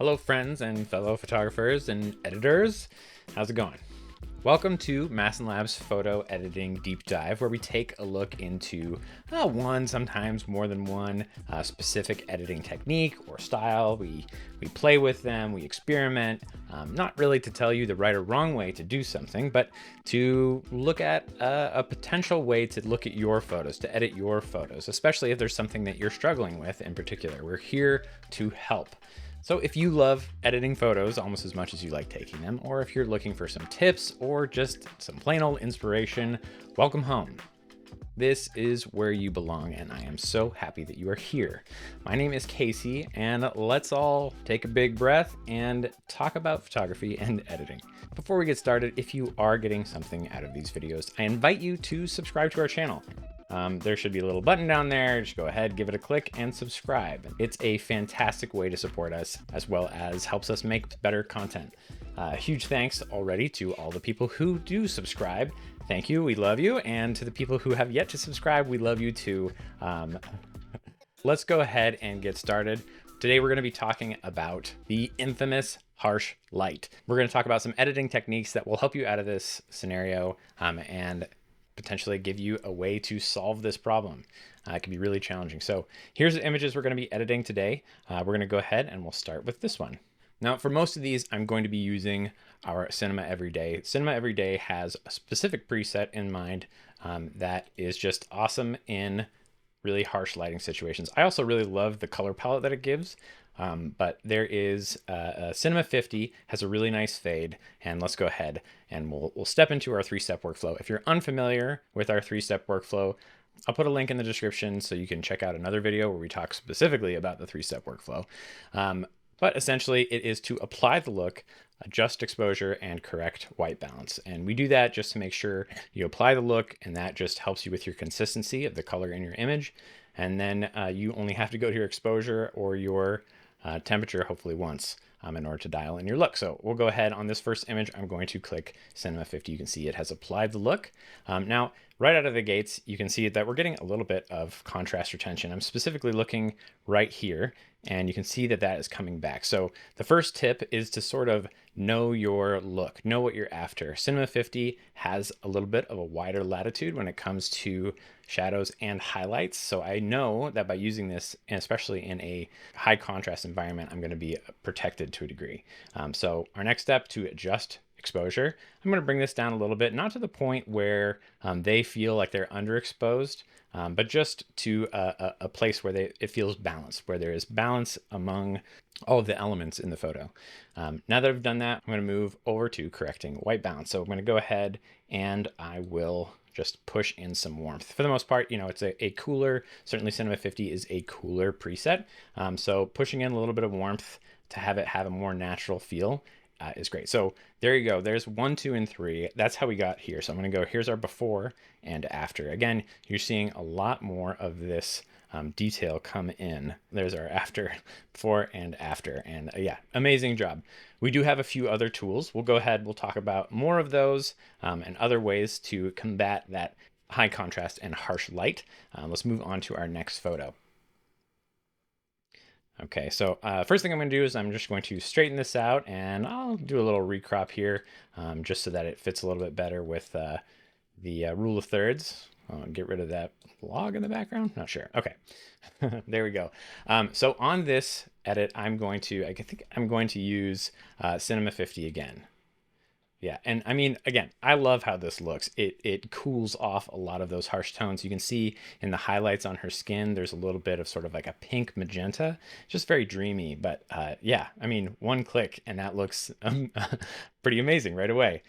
Hello friends and fellow photographers and editors. How's it going? Welcome to Mastin Labs Photo Editing Deep Dive, where we take a look into one, sometimes more than one specific editing technique or style. We play with them, we experiment, not really to tell you the right or wrong way to do something, but to look at a potential way to look at your photos, to edit your photos, especially if there's something that you're struggling with in particular. We're here to help. So if you love editing photos almost as much as you like taking them, or if you're looking for some tips or just some plain old inspiration, welcome home. This is where you belong, and I am so happy that you are here. My name is Casey, and let's all take a big breath and talk about photography and editing. Before we get started, if you are getting something out of these videos, I invite you to subscribe to our channel. There should be a little button down there. Just go ahead, give it a click and subscribe. It's a fantastic way to support us, as well as helps us make better content. Huge thanks already to all the people who do subscribe. Thank you, we love you. And to the people who have yet to subscribe, we love you too. Let's go ahead and get started. Today we're going to be talking about the infamous harsh light. We're going to talk about some editing techniques that will help you out of this scenario and potentially give you a way to solve this problem. It can be really challenging. So here's the images we're going to be editing today. We're going to go ahead and we'll start with this one. Now, for most of these, I'm going to be using our Cinema Everyday. Cinema Everyday has a specific preset in mind that is just awesome in really harsh lighting situations. I also really love the color palette that it gives. But there is Cinema 50 has a really nice fade, and let's go ahead and we'll step into our three-step workflow. If you're unfamiliar with our three-step workflow, I'll put a link in the description so you can check out another video where we talk specifically about the three-step workflow. But essentially it is to apply the look, adjust exposure, and correct white balance. And we do that just to make sure you apply the look, and that just helps you with your consistency of the color in your image. And then you only have to go to your exposure or your temperature hopefully once in order to dial in your look. So we'll go ahead on this first image. I'm going to click Cinema 50. You can see it has applied the look. Now, right out of the gates, you can see that we're getting a little bit of contrast retention. I'm specifically looking right here, and you can see that that is coming back. So the first tip is to sort of know your look, know what you're after. Cinema 50 has a little bit of a wider latitude when it comes to shadows and highlights. So I know that by using this, and especially in a high contrast environment, I'm going to be protected to a degree. So our next step to adjust exposure, I'm going to bring this down a little bit, not to the point where they feel like they're underexposed, but just to a place where it feels balanced, where there is balance among all of the elements in the photo. Now that I've done that, I'm going to move over to correcting white balance. So I'm going to go ahead and I will just push in some warmth. For the most part, you know, it's a cooler, certainly Cinema 50 is a cooler preset. So pushing in a little bit of warmth to have it have a more natural feel is great. So there you go. There's 1, 2, and 3. That's how we got here. So I'm going to go, here's our before and after. Again, you're seeing a lot more of this detail come in. There's our after, before and after. And yeah, amazing job. We do have a few other tools. We'll go ahead, we'll talk about more of those and other ways to combat that high contrast and harsh light. Let's move on to our next photo. Okay, so first thing I'm going to do is I'm just going to straighten this out, and I'll do a little recrop here just so that it fits a little bit better with the rule of thirds. I'll get rid of that log in the background. Not sure. Okay, there we go. So on this edit, I think I'm going to use Cinema 50 again. Yeah, and I mean, again, I love how this looks. It cools off a lot of those harsh tones. You can see in the highlights on her skin, there's a little bit of sort of like a pink magenta, just very dreamy. But yeah, I mean, one click and that looks pretty amazing right away.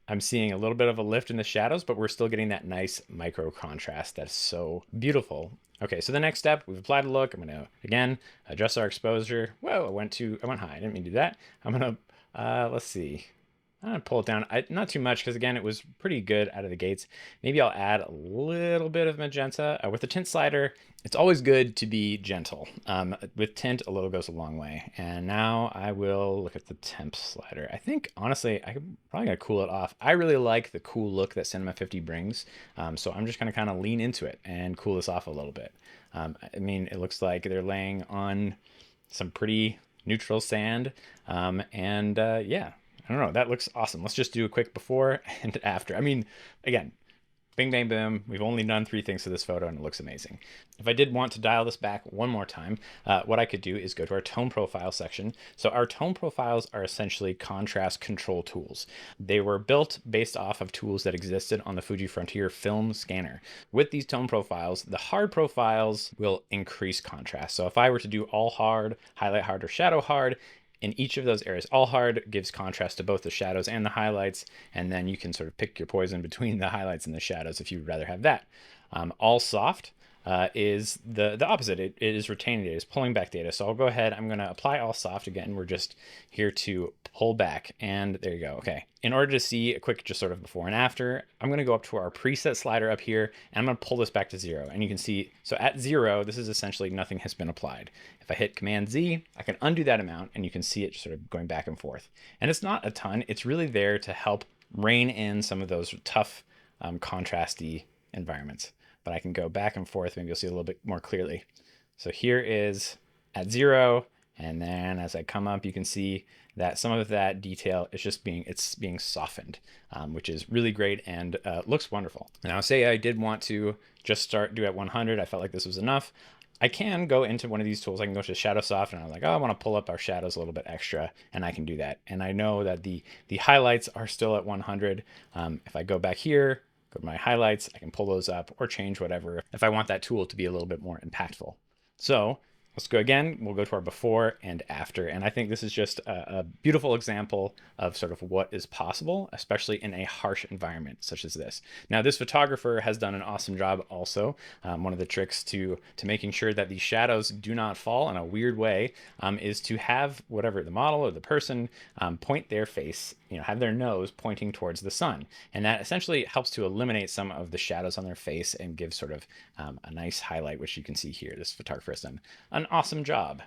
I'm seeing a little bit of a lift in the shadows, but we're still getting that nice micro contrast that's so beautiful. Okay, so the next step, we've applied a look. I'm gonna, again, adjust our exposure. Whoa, I went high, I didn't mean to do that. I'm gonna, let's see. I'm gonna pull it down, not too much, because again, it was pretty good out of the gates. Maybe I'll add a little bit of magenta. With the tint slider, it's always good to be gentle. With tint, a little goes a long way. And now I will look at the temp slider. I think, honestly, I'm probably gonna cool it off. I really like the cool look that Cinema 50 brings. So I'm just gonna kind of lean into it and cool this off a little bit. I mean, it looks like they're laying on some pretty neutral sand. Yeah, I don't know. That looks awesome. Let's just do a quick before and after. I mean, again, bing, bang, boom. We've only done 3 things to this photo and it looks amazing. If I did want to dial this back one more time, what I could do is go to our tone profile section. So our tone profiles are essentially contrast control tools. They were built based off of tools that existed on the Fuji Frontier film scanner. With these tone profiles, the hard profiles will increase contrast. So if I were to do all hard, highlight hard, or shadow hard, in each of those areas, all hard gives contrast to both the shadows and the highlights, and then you can sort of pick your poison between the highlights and the shadows if you'd rather have that. All soft is the opposite. It is retaining data, it's pulling back data. So I'll go ahead, I'm gonna apply all soft again. We're just here to pull back, and there you go. Okay, in order to see a quick just sort of before and after, I'm gonna go up to our preset slider up here, and I'm gonna pull this back to 0. And you can see, so at 0, this is essentially nothing has been applied. If I hit Command Z, I can undo that amount, and you can see it sort of going back and forth. And it's not a ton, it's really there to help rein in some of those tough, contrasty environments. But I can go back and forth, maybe you'll see a little bit more clearly. So here is at 0, and then as I come up, you can see that some of that detail is just being softened, which is really great and looks wonderful. Now say I did want to just do at 100, I felt like this was enough. I can go into one of these tools. I can go to Shadow Soft, and I'm like, oh, I want to pull up our shadows a little bit extra, and I can do that. And I know that the highlights are still at 100. If I go back here, go to my highlights, I can pull those up or change whatever if I want that tool to be a little bit more impactful. So let's go again. We'll go to our before and after. And I think this is just a beautiful example of sort of what is possible, especially in a harsh environment such as this. Now, this photographer has done an awesome job also. One of the tricks to making sure that these shadows do not fall in a weird way is to have whatever the model or the person point their face, have their nose pointing towards the sun. And that essentially helps to eliminate some of the shadows on their face and give sort of a nice highlight, which you can see here. This photographer has done an awesome job.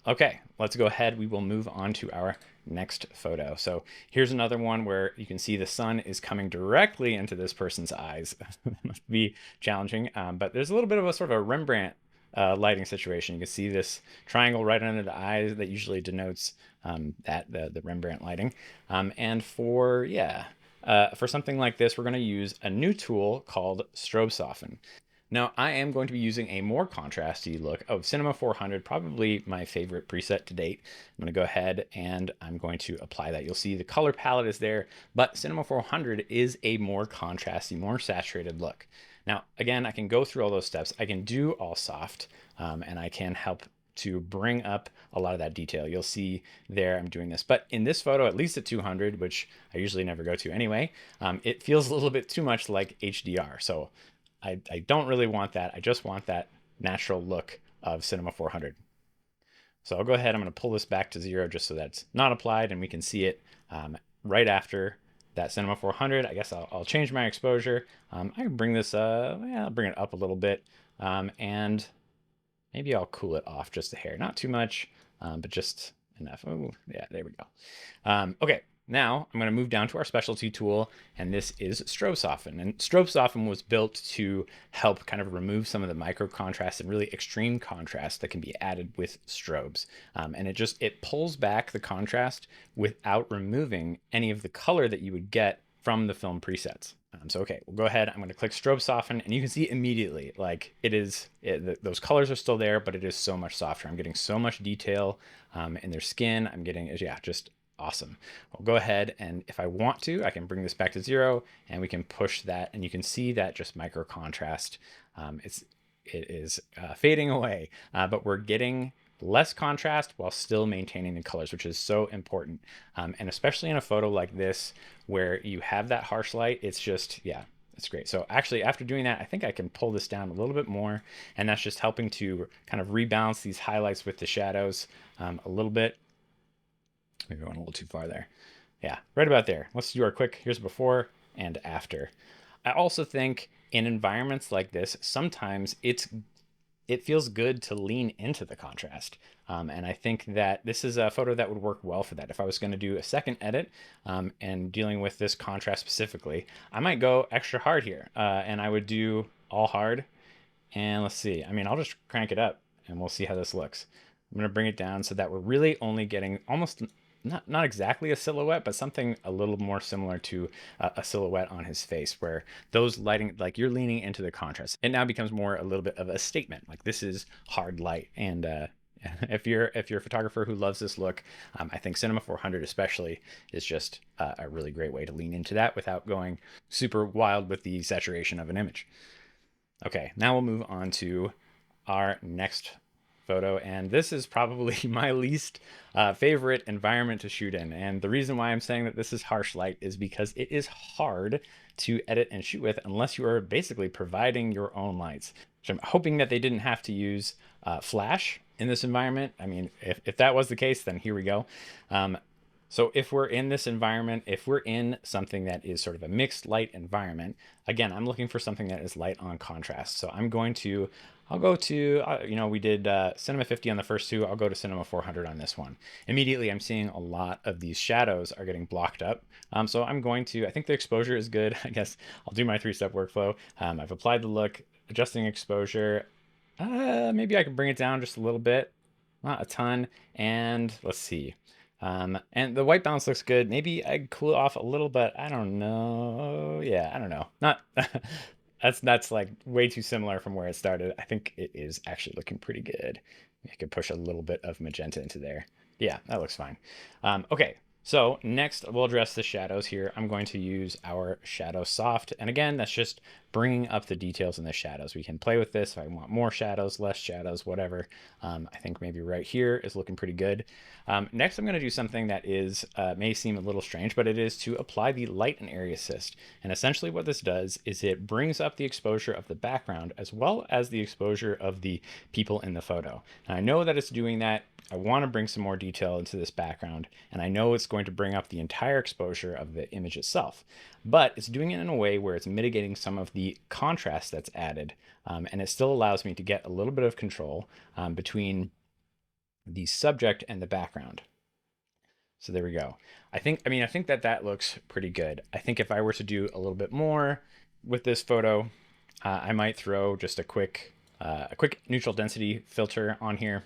Okay, let's go ahead. We will move on to our next photo. So here's another one where you can see the sun is coming directly into this person's eyes. That must be challenging, but there's a little bit of a sort of a Rembrandt lighting situation. You can see this triangle right under the eyes that usually denotes the Rembrandt lighting. And for something like this, we're going to use a new tool called Strobe Soften. Now, I am going to be using a more contrasty look of Cinema 400, probably my favorite preset to date. I'm going to go ahead and I'm going to apply that. You'll see the color palette is there, but Cinema 400 is a more contrasty, more saturated look. Now, again, I can go through all those steps. I can do all soft, and I can help to bring up a lot of that detail. You'll see there I'm doing this. But in this photo, at least at 200, which I usually never go to anyway, it feels a little bit too much like HDR. So I don't really want that. I just want that natural look of Cinema 400. So I'll go ahead. I'm going to pull this back to 0 just so that's not applied, and we can see it right after that Cinema 400. I guess I'll change my exposure. I can bring this, I'll bring it up a little bit, and maybe I'll cool it off just a hair. Not too much, but just enough. Oh, yeah, there we go. Okay. Now I'm going to move down to our specialty tool, and this is Strobe Soften. And Strobe Soften was built to help kind of remove some of the micro contrast and really extreme contrast that can be added with strobes. And it pulls back the contrast without removing any of the color that you would get from the film presets. So, okay, we'll go ahead. I'm going to click Strobe Soften, and you can see immediately, like those colors are still there, but it is so much softer. I'm getting so much detail in their skin. I'm getting, just awesome. I'll go ahead, and if I want to, I can bring this back to 0, and we can push that, and you can see that just micro contrast. It is fading away, but we're getting less contrast while still maintaining the colors, which is so important. And especially in a photo like this, where you have that harsh light, it's just, it's great. So actually, after doing that, I think I can pull this down a little bit more, and that's just helping to kind of rebalance these highlights with the shadows a little bit. Maybe I went a little too far there. Yeah, right about there. Let's do our quick, here's before and after. I also think in environments like this, sometimes it feels good to lean into the contrast. And I think that this is a photo that would work well for that. If I was going to do a second edit and dealing with this contrast specifically, I might go extra hard here. And I would do all hard. And let's see, I'll just crank it up and we'll see how this looks. I'm going to bring it down so that we're really only getting almost not exactly a silhouette, but something a little more similar to a silhouette on his face, where those lighting, like you're leaning into the contrast. It now becomes more a little bit of a statement, like this is hard light. And if you're a photographer who loves this look, I think Cinema 400 especially is just a really great way to lean into that without going super wild with the saturation of an image. Okay, now we'll move on to our next photo, and this is probably my least favorite environment to shoot in. And the reason why I'm saying that this is harsh light is because it is hard to edit and shoot with unless you are basically providing your own lights. So I'm hoping that they didn't have to use flash in this environment. I mean, if that was the case, then here we go. So if we're in this environment, if we're in something that is sort of a mixed light environment, again, I'm looking for something that is light on contrast. So I'll go to, we did Cinema 50 on the first two. I'll go to Cinema 400 on this one. Immediately, I'm seeing a lot of these shadows are getting blocked up. So I think the exposure is good. I guess I'll do my 3-step workflow. I've applied the look, adjusting exposure. Maybe I can bring it down just a little bit, not a ton. And let's see. And the white balance looks good. Maybe I cool it off a little, but I don't know. Yeah, I don't know. Not that's like way too similar from where it started. I think it is actually looking pretty good. I could push a little bit of magenta into there. Yeah, that looks fine. Okay, so next we'll address the shadows here. I'm going to use our shadow soft. And again, that's just bringing up the details in the shadows. We can play with this if I want more shadows, less shadows, whatever. I think maybe right here is looking pretty good. Next, I'm going to do something that may seem a little strange, but it is to apply the light and area assist. And essentially what this does is it brings up the exposure of the background as well as the exposure of the people in the photo. And I know that it's doing that. I want to bring some more detail into this background, and I know it's going to bring up the entire exposure of the image itself, but it's doing it in a way where it's mitigating some of the contrast that's added, and it still allows me to get a little bit of control between the subject and the background. So there we go. I think that looks pretty good. I think if I were to do a little bit more with this photo, I might throw just a quick neutral density filter on here.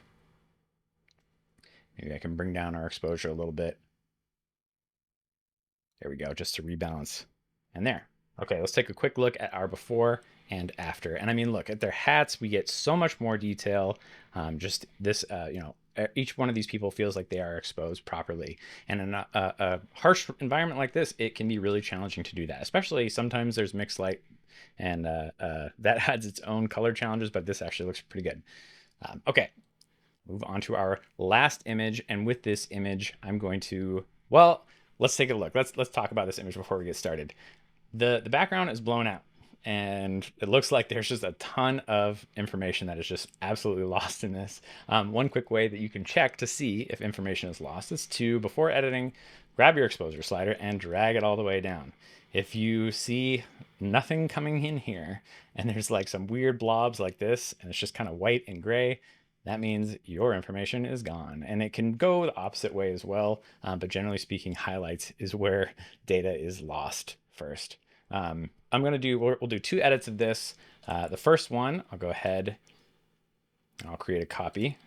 Maybe I can bring down our exposure a little bit. There we go, just to rebalance. And there. Okay, let's take a quick look at our before and after. And I mean, look at their hats. We get so much more detail. Just this, each one of these people feels like they are exposed properly. And in a harsh environment like this, it can be really challenging to do that. Especially sometimes there's mixed light, and that has its own color challenges. But this actually looks pretty good. Okay. Move on to our last image, and with this image, I'm going to, well, let's take a look. Let's talk about this image before we get started. The background is blown out, and it looks like there's just a ton of information that is just absolutely lost in this. One quick way that you can check to see if information is lost is to, before editing, grab your exposure slider and drag it all the way down. If you see nothing coming in here, and there's like some weird blobs like this, and it's just kind of white and gray, that means your information is gone. And it can go the opposite way as well. But generally speaking, highlights is where data is lost first. We'll do 2 edits of this. The first one, I'll go ahead and I'll create a copy.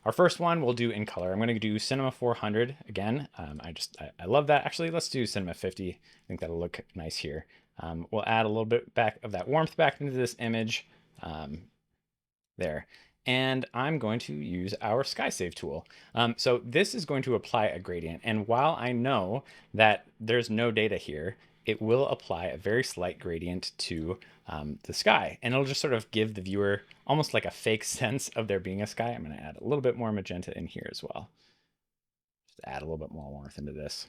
Our first one we'll do in color. I'm going to do Cinema 400 again. I love that. Actually, let's do Cinema 50. I think that'll look nice here. We'll add a little bit back of that warmth back into this image. There. And I'm going to use our sky save tool. So this is going to apply a gradient. And while I know that there's no data here, it will apply a very slight gradient to the sky. And it'll just sort of give the viewer almost like a fake sense of there being a sky. I'm going to add a little bit more magenta in here as well. Just add a little bit more warmth into this.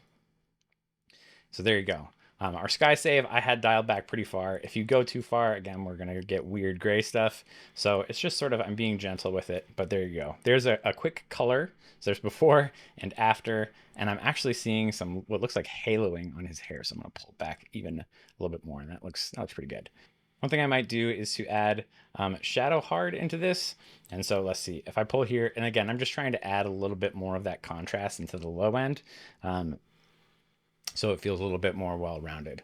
So there you go. Our sky save, I had dialed back pretty far. If you go too far, again, we're going to get weird gray stuff. So it's just sort of, I'm being gentle with it, but there you go. There's a quick color. So there's before and after, and I'm actually seeing what looks like haloing on his hair. So I'm going to pull back even a little bit more, and that looks pretty good. One thing I might do is to add shadow hard into this. And so let's see, if I pull here, and again, I'm just trying to add a little bit more of that contrast into the low end. So it feels a little bit more well-rounded.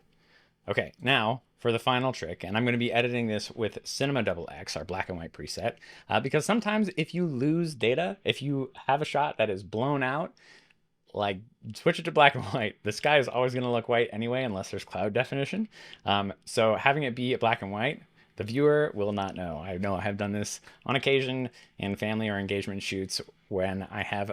Okay, now for the final trick, and I'm going to be editing this with Cinema XX, our black and white preset, because sometimes if you lose data, if you have a shot that is blown out, like switch it to black and white. The sky is always going to look white anyway, unless there's cloud definition. So having it be black and white, the viewer will not know. I know I have done this on occasion in family or engagement shoots when I have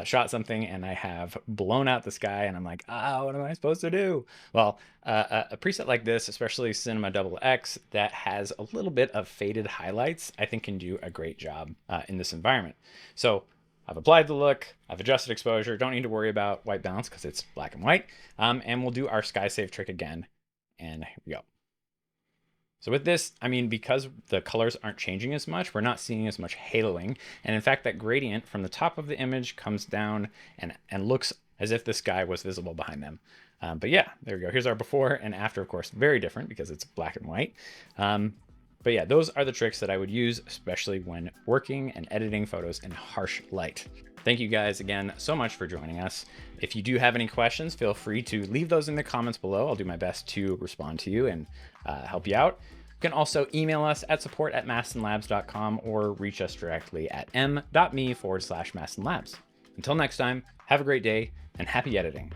shot something and I have blown out the sky and I'm like, what am I supposed to do? Well, a preset like this, especially Cinema XX, that has a little bit of faded highlights, I think can do a great job in this environment. So I've applied the look, I've adjusted exposure, don't need to worry about white balance because it's black and white. And we'll do our sky save trick again. And here we go. So with this, I mean, because the colors aren't changing as much, we're not seeing as much haloing. And in fact, that gradient from the top of the image comes down and looks as if the sky was visible behind them. But yeah, there we go. Here's our before and after, of course, very different because it's black and white. But yeah, those are the tricks that I would use, especially when working and editing photos in harsh light. Thank you guys again so much for joining us. If you do have any questions, feel free to leave those in the comments below. I'll do my best to respond to you and help you out. You can also email us at support@mastinlabs.com or reach us directly at m.me/mastinlabs. Until next time, have a great day and happy editing.